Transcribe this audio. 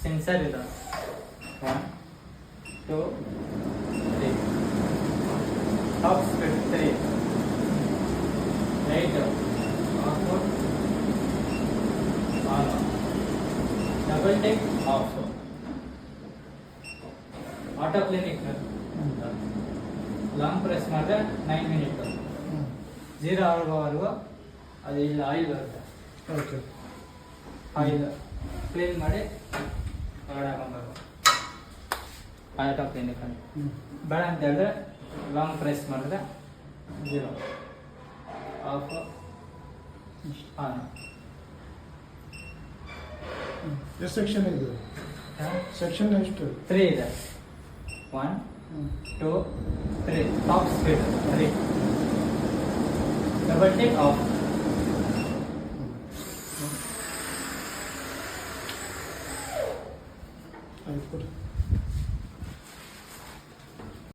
Sensor ಇದೆ. 1 2 3 top speed 3 light off on double take off auto clinic long press ಮಾಡಿದ್ರೆ 9 minute 0 ಆಗೋವರೆಗೂ ಅದು ಇಲ್ಲಿ ಆಯಿಲ್ ಬರುತ್ತೆ. ಓಕೆ. ಆಯಿಲ್ ಕ್ಲೀನ್ ಮಾಡಿ ಹೊರಗಡೆ ಹಾಕೊಂಡ್ಬರ್ಬೇಕು ಆಟೋ ಕ್ಲಿನಿಕ್ ಅಂತ. ಬೇಡ ಅಂತ ಹೇಳಿದ್ರೆ ಲಾಂಗ್ ಪ್ರೆಸ್ ಮಾಡಿದ್ರೆ 0 ಆಫ್ ಆನ್. ಎಷ್ಟು ಸೆಕ್ಷನ್ ಇದೆ? ಸೆಕ್ಷನ್ ಎಷ್ಟು? 3 ಇದೆ. 1 2 3 top speed 3 double take off. ಆಯ್ತು.